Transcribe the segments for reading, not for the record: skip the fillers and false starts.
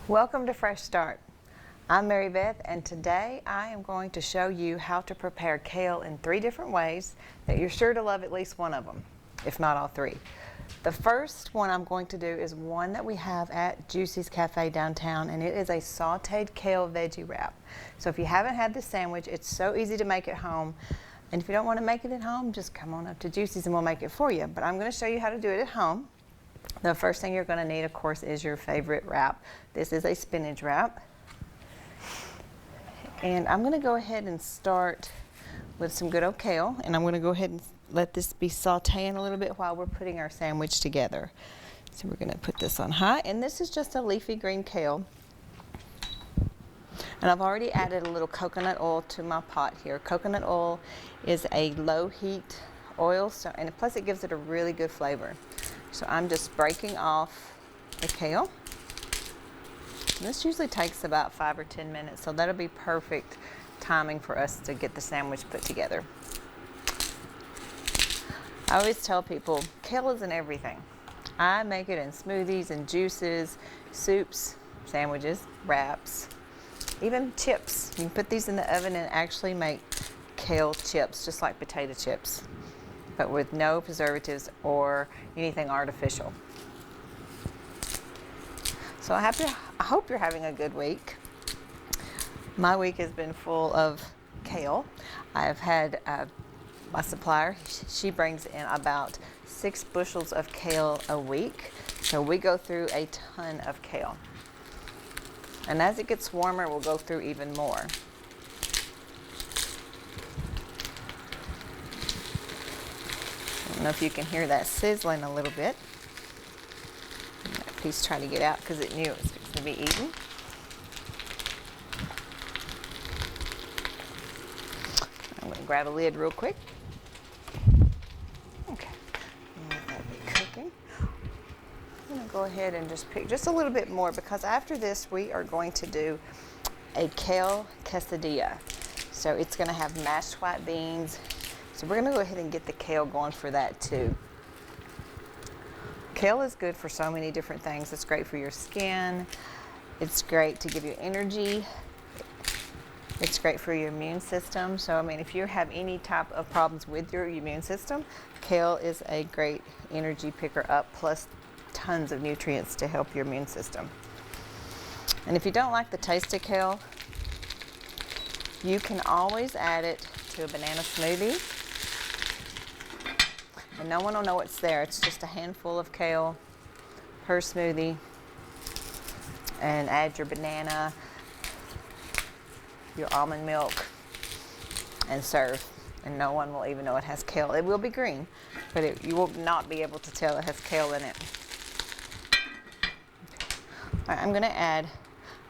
Welcome to Fresh Start. I'm Mary Beth, and today I am going to show you how to prepare kale in 3 different ways that you're sure to love at least one of them, if not all 3. The first one I'm going to do is one that we have at Juicy's Cafe downtown, and it is a sauteed kale veggie wrap. So if you haven't had this sandwich, it's so easy to make at home. And if you don't want to make it at home, just come on up to Juicy's and we'll make it for you. But I'm going to show you how to do it at home. The first thing you're going to need, of course, is your favorite wrap. This is a spinach wrap. And I'm going to go ahead and start with some good old kale. And I'm going to go ahead and let this be sauteing a little bit while we're putting our sandwich together. So we're going to put this on high. And this is just a leafy green kale. And I've already added a little coconut oil to my pot here. Coconut oil is a low heat oil, and plus it gives it a really good flavor. So I'm just breaking off the kale. And this usually takes about 5 or 10 minutes, so that'll be perfect timing for us to get the sandwich put together. I always tell people, kale is in everything. I make it in smoothies and juices, soups, sandwiches, wraps, even chips. You can put these in the oven and actually make kale chips, just like potato chips, but with no preservatives or anything artificial. So I hope you're having a good week. My week has been full of kale. I've had my supplier, she brings in about 6 bushels of kale a week. So we go through a ton of kale. And as it gets warmer, we'll go through even more. I don't know if you can hear that sizzling a little bit. And that piece trying to get out because it knew it was going to be eaten. I'm going to grab a lid real quick. Okay. Let that be cooking. I'm going to go ahead and just pick just a little bit more because after this we are going to do a kale quesadilla. So it's going to have mashed white beans. So we're going to go ahead and get the kale going for that too. Kale is good for so many different things. It's great for your skin. It's great to give you energy. It's great for your immune system. So I mean, if you have any type of problems with your immune system, kale is a great energy picker up, plus tons of nutrients to help your immune system. And if you don't like the taste of kale, you can always add it to a banana smoothie. And no one will know it's there. It's just a handful of kale per smoothie. And add your banana, your almond milk, and serve. And no one will even know it has kale. It will be green, but you will not be able to tell it has kale in it. All right, I'm going to add,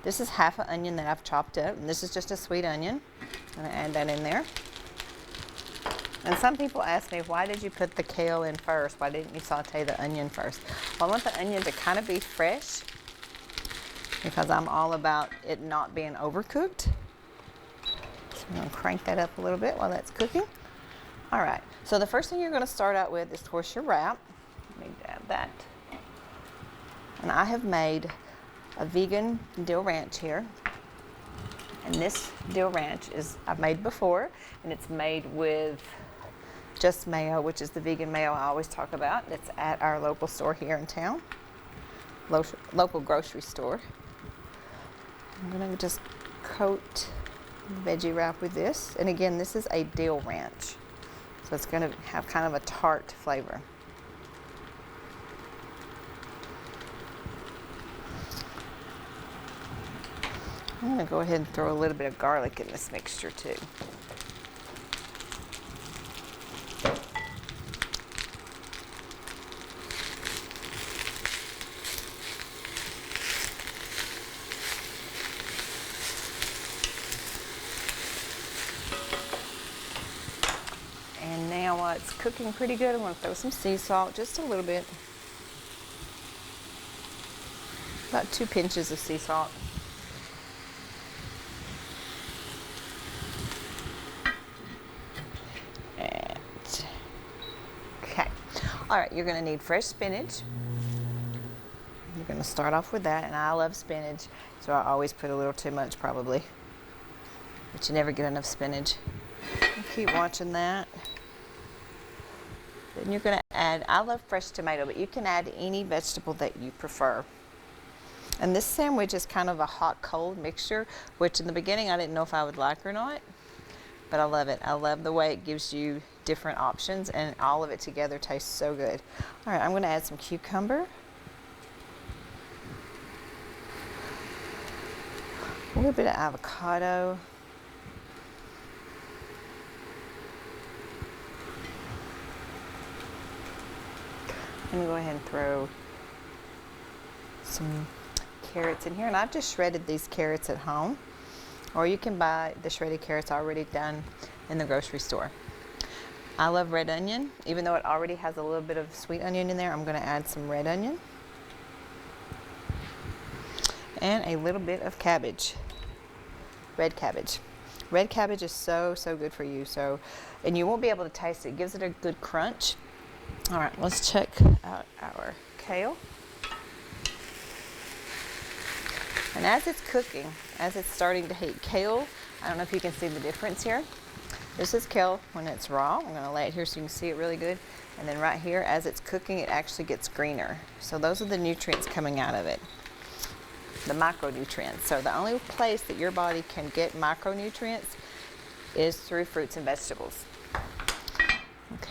this is half an onion that I've chopped up, and this is just a sweet onion. I'm going to add that in there. And some people ask me, why did you put the kale in first? Why didn't you saute the onion first? Well, I want the onion to kind of be fresh because I'm all about it not being overcooked. So I'm going to crank that up a little bit while that's cooking. All right, so the first thing you're going to start out with is, of course, your wrap. Let me grab that. And I have made a vegan dill ranch here. And this dill ranch I've made before, and it's made with just mayo, which is the vegan mayo I always talk about. It's at our local store here in town, local grocery store. I'm going to just coat the veggie wrap with this. And again, this is a dill ranch, so it's going to have kind of a tart flavor. I'm going to go ahead and throw a little bit of garlic in this mixture too. And now while it's cooking pretty good, I'm going to throw some sea salt, just a little bit. About 2 pinches of sea salt. All right, you're going to need fresh spinach. You're going to start off with that, and I love spinach, so I always put a little too much probably, but you never get enough spinach. And keep watching that. Then you're going to add, I love fresh tomato, but you can add any vegetable that you prefer. And this sandwich is kind of a hot-cold mixture, which in the beginning I didn't know if I would like or not, but I love it. I love the way it gives you different options, and all of it together tastes so good. All right, I'm going to add some cucumber. A little bit of avocado. I'm going to go ahead and throw some carrots in here, and I've just shredded these carrots at home, or you can buy the shredded carrots already done in the grocery store. I love red onion. Even though it already has a little bit of sweet onion in there, I'm going to add some red onion and a little bit of cabbage. Red cabbage. Red cabbage is so good for you. So, and you won't be able to taste it. It gives it a good crunch. All right, let's check out our kale. And as it's cooking, as it's starting to heat, kale, I don't know if you can see the difference here. This is kale when it's raw. I'm going to lay it here so you can see it really good. And then right here, as it's cooking, it actually gets greener. So those are the nutrients coming out of it. The micronutrients. So the only place that your body can get micronutrients is through fruits and vegetables. Okay.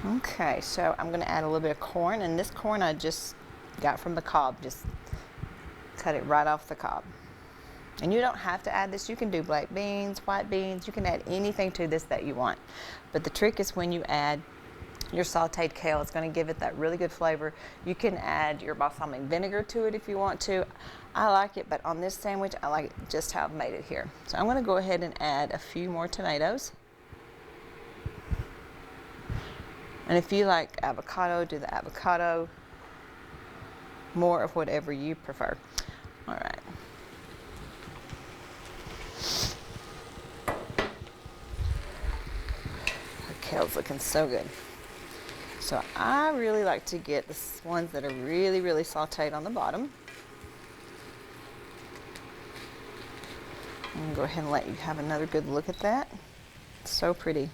Okay, so I'm going to add a little bit of corn, and this corn I just got from the cob. Just cut it right off the cob. And you don't have to add this. You can do black beans, white beans. You can add anything to this that you want. But the trick is when you add your sauteed kale, it's going to give it that really good flavor. You can add your balsamic vinegar to it if you want to. I like it, but on this sandwich, I like it just how I've made it here. So I'm going to go ahead and add a few more tomatoes. And if you like avocado, do the avocado. More of whatever you prefer. All right. Our kale's looking so good. So I really like to get the ones that are really sauteed on the bottom. I'm gonna go ahead and let you have another good look at that. It's so pretty.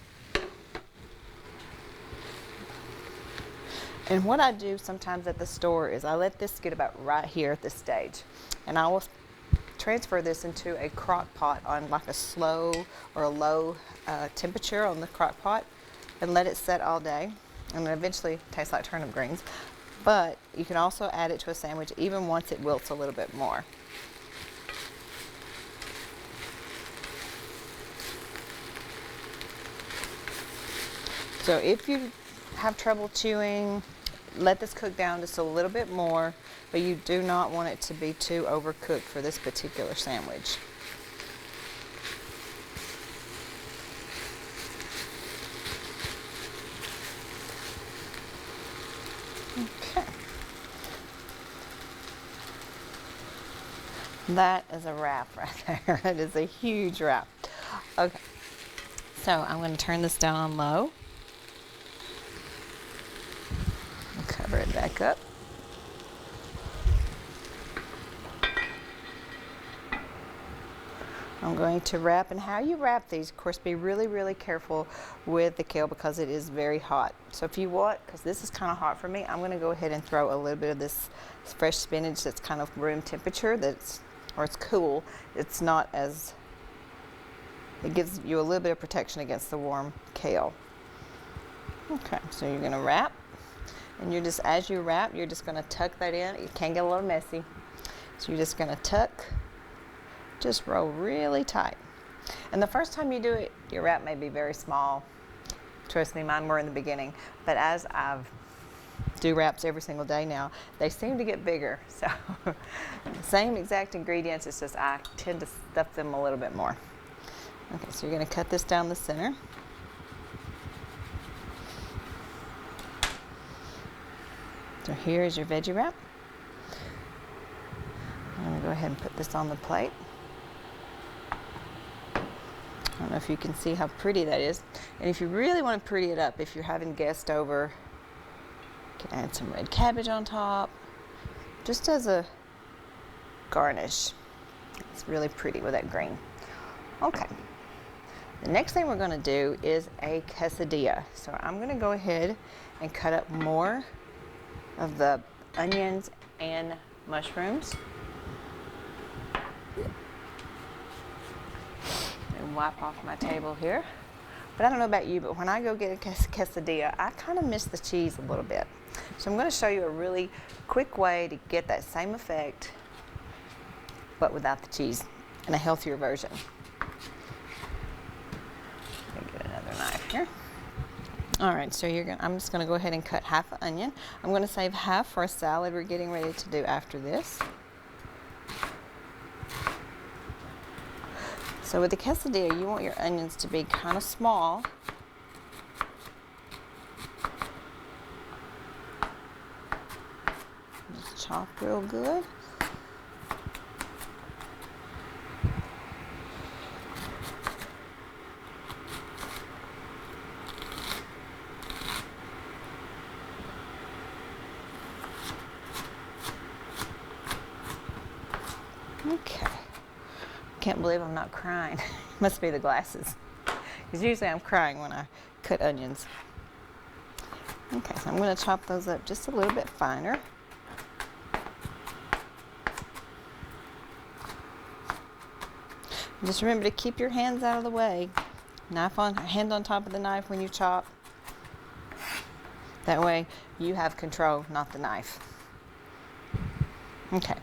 And what I do sometimes at the store is I let this get about right here at this stage, and I will transfer this into a crock pot on like a slow or a low temperature on the crock pot and let it set all day. And it eventually tastes like turnip greens. But you can also add it to a sandwich even once it wilts a little bit more. So if you have trouble chewing, let this cook down just a little bit more, but you do not want it to be too overcooked for this particular sandwich. Okay. That is a wrap right there. It is a huge wrap. Okay. So I'm going to turn this down on low. Cover it back up. I'm going to wrap, and how you wrap these, of course, be really careful with the kale because it is very hot. So if you want, because this is kind of hot for me, I'm going to go ahead and throw a little bit of this fresh spinach that's kind of room temperature, or it's cool. It's not as, it gives you a little bit of protection against the warm kale. Okay, so you're going to wrap. And you're just, as you wrap, you're just going to tuck that in. It can get a little messy. So you're just going to tuck, just roll really tight. And the first time you do it, your wrap may be very small. Trust me, mine were in the beginning. But as I've do wraps every single day now, they seem to get bigger. So same exact ingredients, it's just I tend to stuff them a little bit more. Okay, so you're going to cut this down the center. So here is your veggie wrap. I'm going to go ahead and put this on the plate. I don't know if you can see how pretty that is. And if you really want to pretty it up, if you're having guests over, Can add some red cabbage on top, just as a garnish. It's really pretty with that green. Okay. The next thing we're going to do is a quesadilla. So I'm going to go ahead and cut up more of the onions and mushrooms. And wipe off my table here. But I don't know about you, but when I go get a quesadilla, I kind of miss the cheese a little bit. So I'm going to show you a really quick way to get that same effect, but without the cheese, and a healthier version. Let me get another knife here. All right, so I'm just going to go ahead and cut half an onion. I'm going to save half for a salad we're getting ready to do after this. So with the quesadilla, you want your onions to be kind of small. Just chop real good. Okay. Can't believe I'm not crying. Must be the glasses. Because usually I'm crying when I cut onions. Okay, so I'm going to chop those up just a little bit finer. Just remember to keep your hands out of the way. Hand on top of the knife when you chop. That way you have control, not the knife. Okay.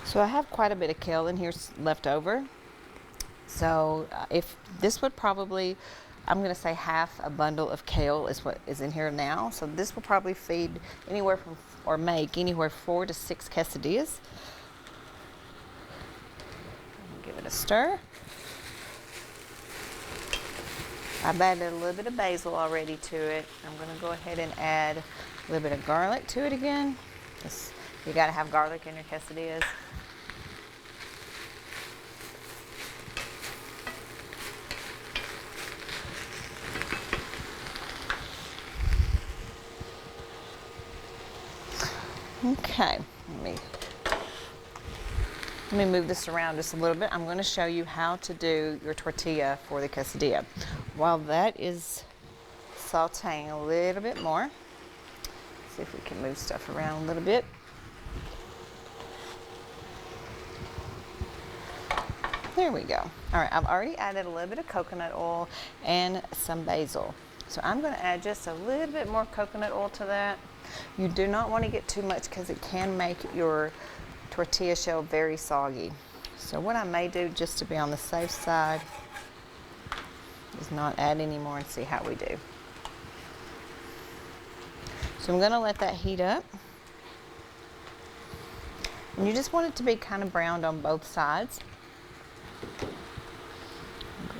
So I have quite a bit of kale in here left over. So if this would probably, I'm going to say half a bundle of kale is what is in here now. So this will probably feed anywhere from, or make anywhere 4 to 6 quesadillas. Give it a stir. I've added a little bit of basil already to it. I'm going to go ahead and add a little bit of garlic to it again. You got to have garlic in your quesadillas. Okay, let me move this around just a little bit. I'm going to show you how to do your tortilla for the quesadilla. While that is sauteing a little bit more, see if we can move stuff around a little bit. There we go. All right, I've already added a little bit of coconut oil and some basil. So I'm going to add just a little bit more coconut oil to that. You do not want to get too much because it can make your tortilla shell very soggy. So what I may do just to be on the safe side is not add any more and see how we do. So I'm going to let that heat up. And you just want it to be kind of browned on both sides. Go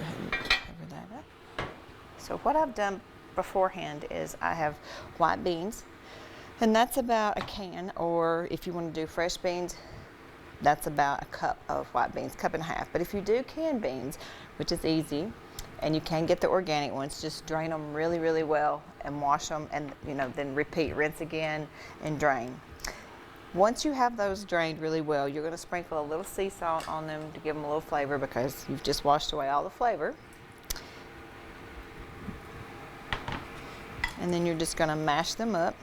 ahead and cover that up. So what I've done beforehand is I have white beans, and that's about a can, or if you want to do fresh beans, that's about a cup of white beans, cup and a half. But if you do canned beans, which is easy, and you can get the organic ones, just drain them really, really well and wash them, and then repeat, rinse again and drain. Once you have those drained really well, you're going to sprinkle a little sea salt on them to give them a little flavor because you've just washed away all the flavor. And then you're just going to mash them up.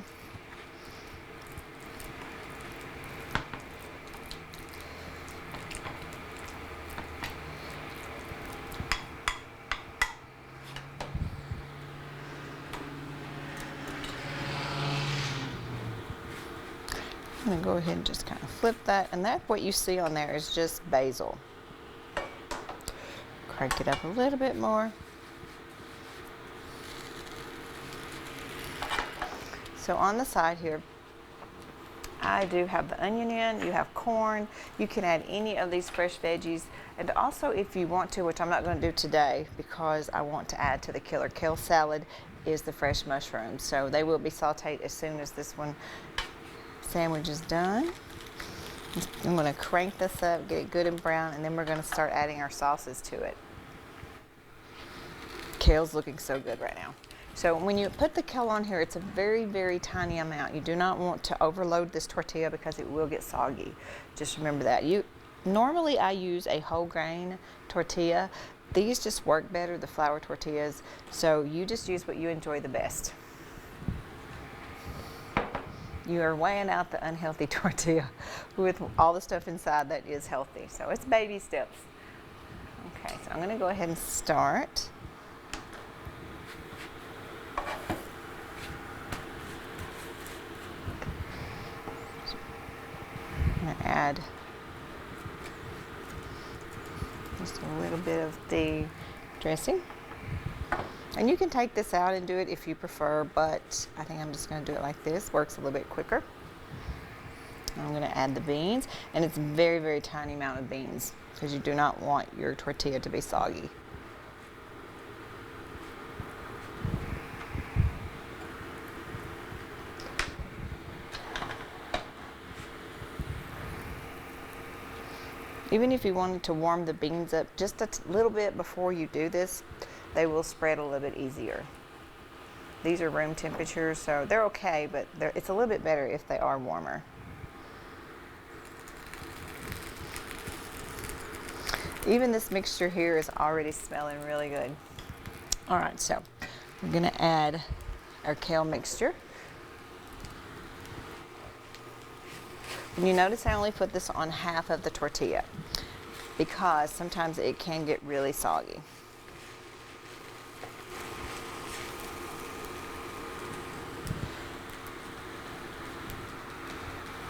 I'm going to go ahead and just kind of flip that, and that what you see on there is just basil. Crank it up a little bit more. So on the side here, I do have the onion in, you have corn, you can add any of these fresh veggies, and also if you want to, which I'm not going to do today because I want to add to the killer kale salad, is the fresh mushrooms. So they will be sauteed as soon as this one sandwich is done. I'm going to crank this up, get it good and brown, and then we're going to start adding our sauces to it. kale's looking so good right now. So when you put the kale on here, it's a very, very tiny amount. You do not want to overload this tortilla because it will get soggy. Just remember that. Normally I use a whole grain tortilla. These just work better, the flour tortillas. So you just use what you enjoy the best. You are weighing out the unhealthy tortilla with all the stuff inside that is healthy. So it's baby steps. Okay, so I'm going to go ahead and start. I'm going to add just a little bit of the dressing. And you can take this out and do it if you prefer, but I think I'm just going to do it like this. Works a little bit quicker. I'm going to add the beans, and it's a very, very tiny amount of beans because you do not want your tortilla to be soggy. Even if you wanted to warm the beans up just a little bit before you do this, they will spread a little bit easier. These are room temperature, so they're okay, but it's a little bit better if they are warmer. Even this mixture here is already smelling really good. All right, so we're gonna add our kale mixture. And you notice I only put this on half of the tortilla because sometimes it can get really soggy.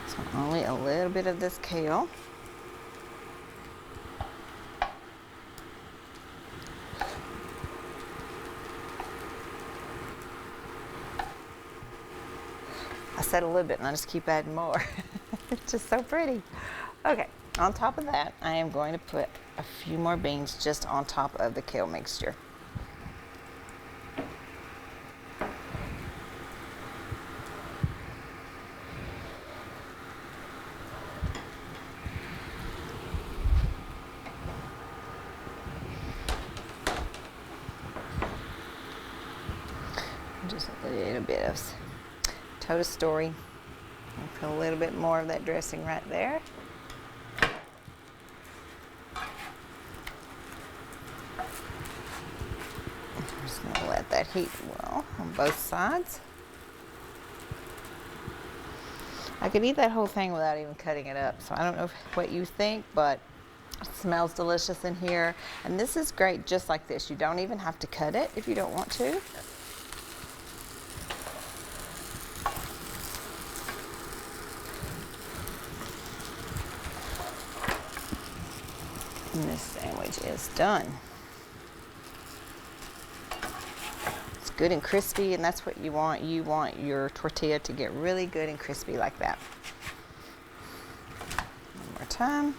So only a little bit of this kale. I said a little bit and I just keep adding more. It's just so pretty. Okay, on top of that, I am going to put a few more beans just on top of the kale mixture. Just a little bit of Total Story. I'll put a little bit more of that dressing right there. I'm just going to let that heat well on both sides. I could eat that whole thing without even cutting it up, so I don't know what you think, but it smells delicious in here. And this is great just like this. You don't even have to cut it if you don't want to. And this sandwich is done. It's good and crispy, and that's what you want. You want your tortilla to get really good and crispy like that. One more time.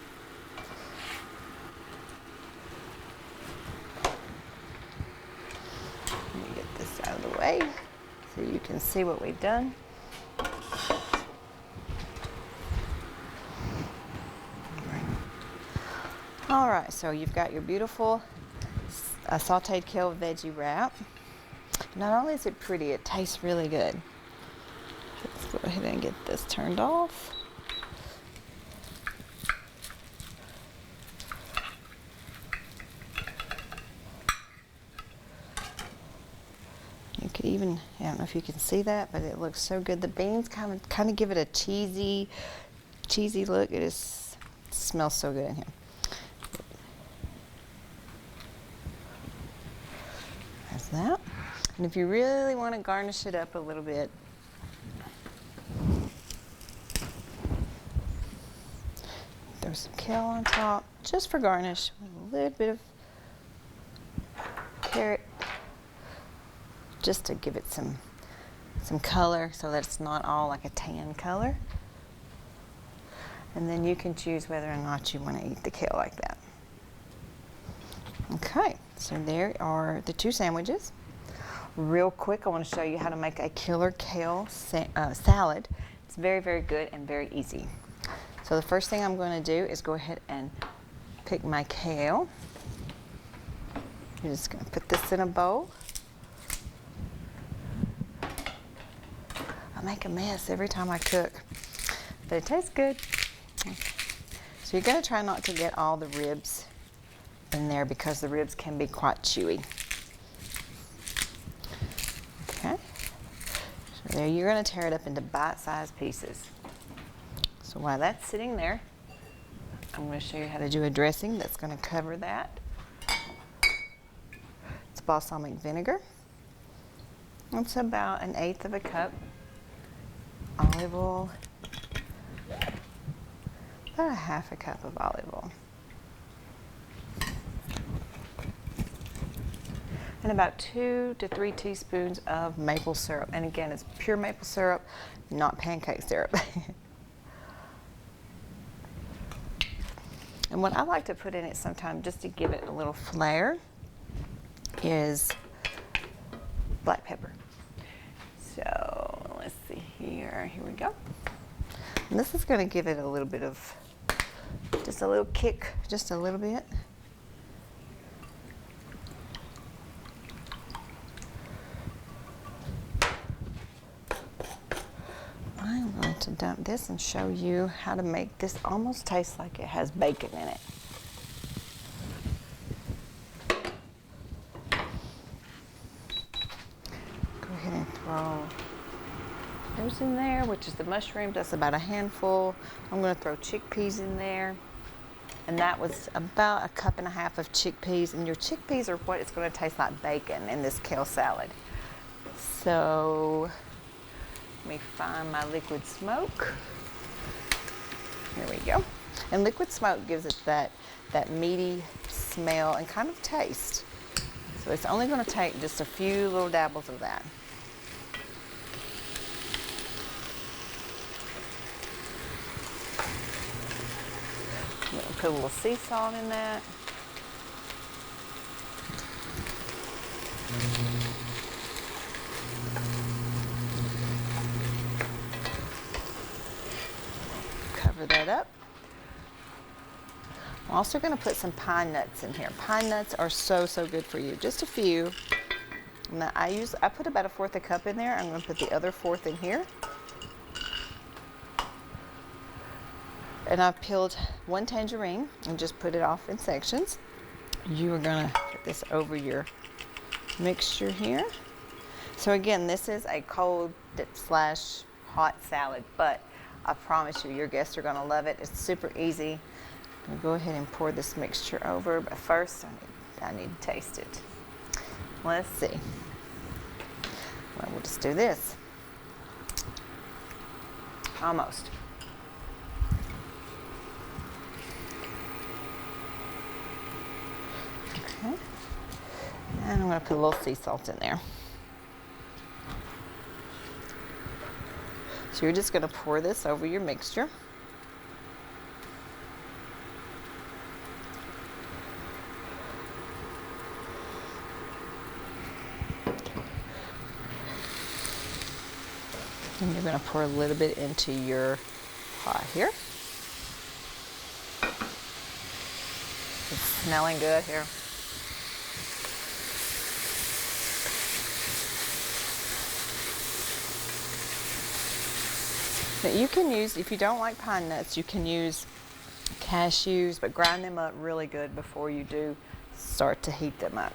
Let me get this out of the way so you can see what we've done. All right, so you've got your beautiful sauteed kale veggie wrap. Not only is it pretty, it tastes really good. Let's go ahead and get this turned off. You could even, I don't know if you can see that, but it looks so good. The beans kind of give it a cheesy look. It smells so good in here. That. And if you really want to garnish it up a little bit, throw some kale on top just for garnish with a little bit of carrot just to give it some color so that it's not all like a tan color. And then you can choose whether or not you want to eat the kale like that. Okay, so there are the two sandwiches. Real quick, I want to show you how to make a killer kale salad. It's very, very good and very easy. So the first thing I'm going to do is go ahead and pick my kale. You're just going to put this in a bowl. I make a mess every time I cook, but it tastes good. So you're going to try not to get all the ribs in there because the ribs can be quite chewy. Okay. So there, you're going to tear it up into bite-sized pieces. So while that's sitting there, I'm going to show you how to do a dressing that's going to cover that. It's balsamic vinegar. It's about 1/8 of a cup. Olive oil. About 1/2 cup of olive oil. And about 2 to 3 teaspoons of maple syrup. And again, it's pure maple syrup, not pancake syrup. And what I like to put in it sometimes, just to give it a little flair, is black pepper. So let's see here. Here we go. And this is going to give it a little bit of, just a little kick, just a little bit. I'm going to dump this and show you how to make this almost taste like it has bacon in it. Go ahead and throw those in there, which is the mushrooms. That's about a handful. I'm going to throw chickpeas in there. And that was about 1.5 cups of chickpeas. And your chickpeas are what it's going to taste like bacon in this kale salad. So let me find my liquid smoke. Here we go. And liquid smoke gives it that meaty smell and kind of taste. So it's only going to take just a few little dabbles of that. I'm going to put a little sea salt in that. Cover that up. I'm also going to put some pine nuts in here. Pine nuts are so good for you. Just a few. Now I put about 1/4 cup in there. I'm going to put the other 1/4 in here. And I've peeled 1 tangerine and just put it off in sections. You are going to put this over your mixture here. So again, this is a cold / hot salad, but I promise you, your guests are going to love it. It's super easy. I'm going to go ahead and pour this mixture over, but first I need to taste it. Let's see. Well, we'll just do this. Almost. Okay. And I'm going to put a little sea salt in there. So you're just going to pour this over your mixture. And you're going to pour a little bit into your pot here. It's smelling good here. Now you can use, if you don't like pine nuts, you can use cashews, but grind them up really good before you do start to heat them up.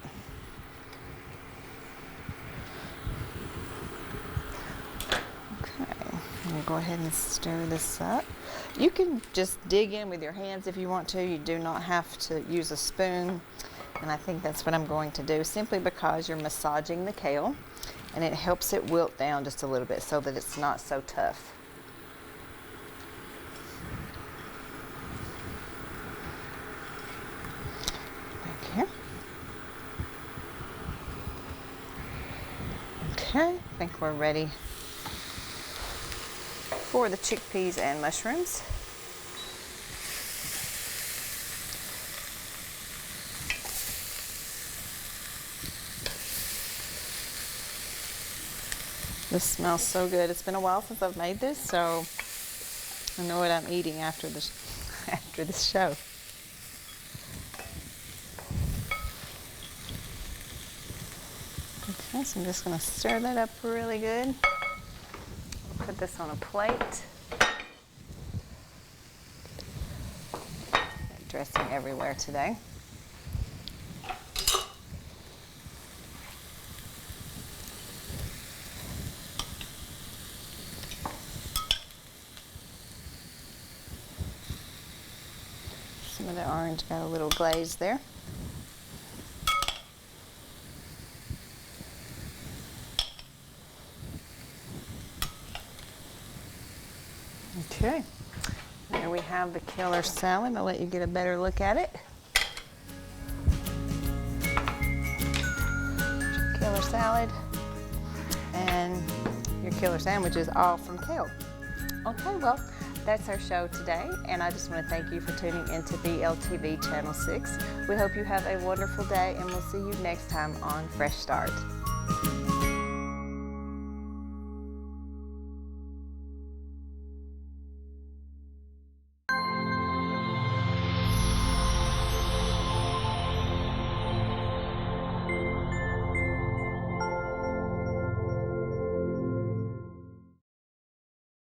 I'm going to go ahead and stir this up. You can just dig in with your hands if you want to. You do not have to use a spoon. And I think that's what I'm going to do, simply because you're massaging the kale and it helps it wilt down just a little bit so that it's not so tough. Back here. Okay, I think we're ready for the chickpeas and mushrooms. This smells so good. It's been a while since I've made this, so I know what I'm eating after this show. Okay, so I'm just going to stir that up really good. Put this on a plate. Dressing everywhere today. Some of the orange got a little glaze there. Okay, there we have the kale salad. I'll let you get a better look at it. Kale salad and your kale sandwich is all from kale. Okay, well, that's our show today, and I just want to thank you for tuning into BLTV Channel 6. We hope you have a wonderful day, and we'll see you next time on Fresh Start.